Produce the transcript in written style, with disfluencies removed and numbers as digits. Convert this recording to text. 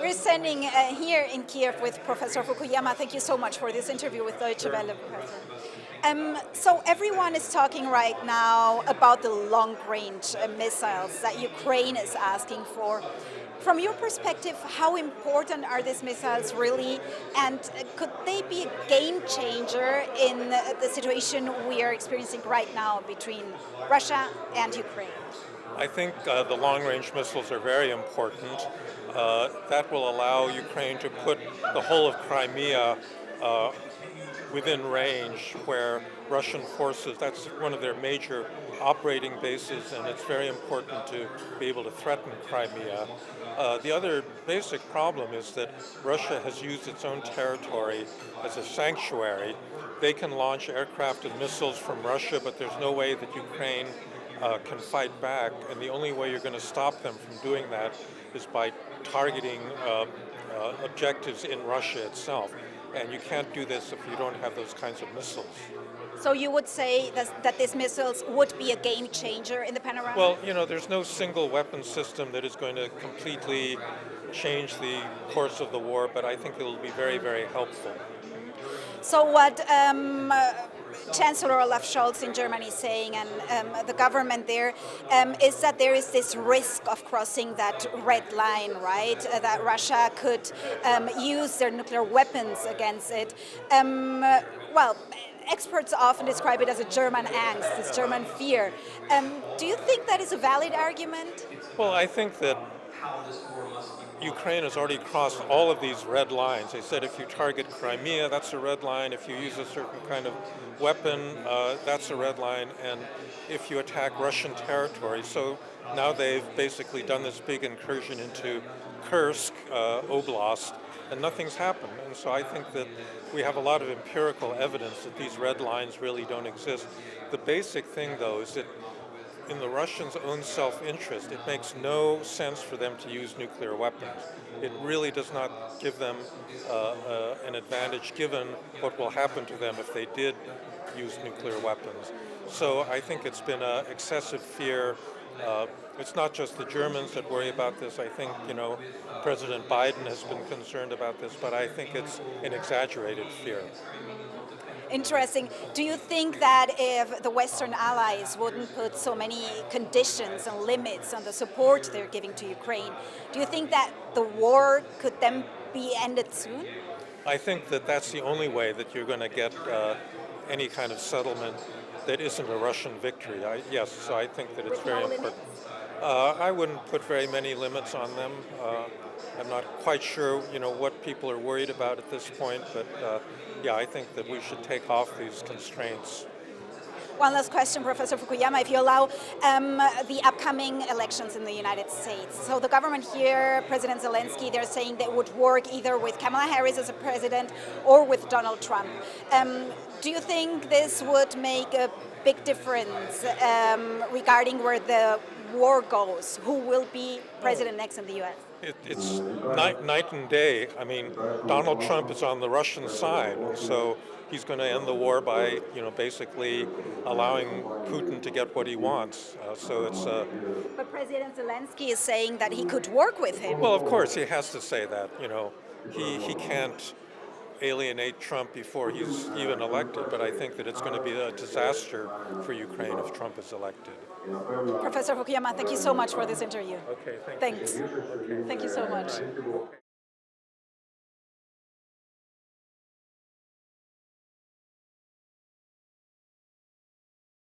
We're standing here in Kyiv with Professor Fukuyama. Thank you so much for this interview with Deutsche Welle, Professor. So everyone is talking right now about the long-range missiles that Ukraine is asking for. From your perspective, how important are these missiles really, and could they be a game changer in the situation we are experiencing right now between Russia and Ukraine? I think the long-range missiles are very important. That will allow Ukraine to put the whole of Crimea within range where Russian forces, that's one of their major operating bases, and it's very important to be able to threaten Crimea. The other basic problem is that Russia has used its own territory as a sanctuary. They can launch aircraft and missiles from Russia, but there's no way that Ukraine can fight back, and the only way you're going to stop them from doing that is by targeting objectives in Russia itself. And you can't do this if you don't have those kinds of missiles. So you would say that these missiles would be a game changer in the panorama? Well, there's no single weapon system that is going to completely change the course of the war, but I think it will be very, very helpful. So what Chancellor Olaf Scholz in Germany is saying, and the government there, is that there is this risk of crossing that red line, right? That Russia could use their nuclear weapons against it. Well, experts often describe it as a German angst, this German fear. Do you think that is a valid argument? Well, I think that Ukraine has already crossed all of these red lines. They said if you target Crimea, that's a red line. If you use a certain kind of weapon, that's a red line. And if you attack Russian territory. So now they've basically done this big incursion into Kursk Oblast, and nothing's happened. And so I think that we have a lot of empirical evidence that these red lines really don't exist. The basic thing, though, is that in the Russians' own self-interest, it makes no sense for them to use nuclear weapons. It really does not give them an advantage given what will happen to them if they did use nuclear weapons. So I think it's been an excessive fear. It's not just the Germans that worry about this. I think, President Biden has been concerned about this, but I think it's an exaggerated fear. Interesting. Do you think that if the Western allies wouldn't put so many conditions and limits on the support they're giving to Ukraine, do you think that the war could then be ended soon? I think that that's the only way that you're going to get any kind of settlement that isn't a Russian victory. Yes, so I think that it's very important. I wouldn't put very many limits on them. I'm not quite sure, what people are worried about at this point, but yeah, I think that we should take off these constraints. One last question, Professor Fukuyama, if you allow, the upcoming elections in the United States. So the government here, President Zelensky, they're saying they would work either with Kamala Harris as a president or with Donald Trump. Do you think this would make a big difference regarding where the war goes? Who will be president next in the U.S.? It's night and day. I mean, Donald Trump is on the Russian side, so he's going to end the war by, basically allowing Putin to get what he wants. So it's. But President Zelensky is saying that he could work with him. Well, of course, he has to say that. He can't alienate Trump before he's even elected, but I think that it's going to be a disaster for Ukraine if Trump is elected. Professor Fukuyama, thank you so much for this interview. Okay, Thanks. you. Okay. Thank you so much.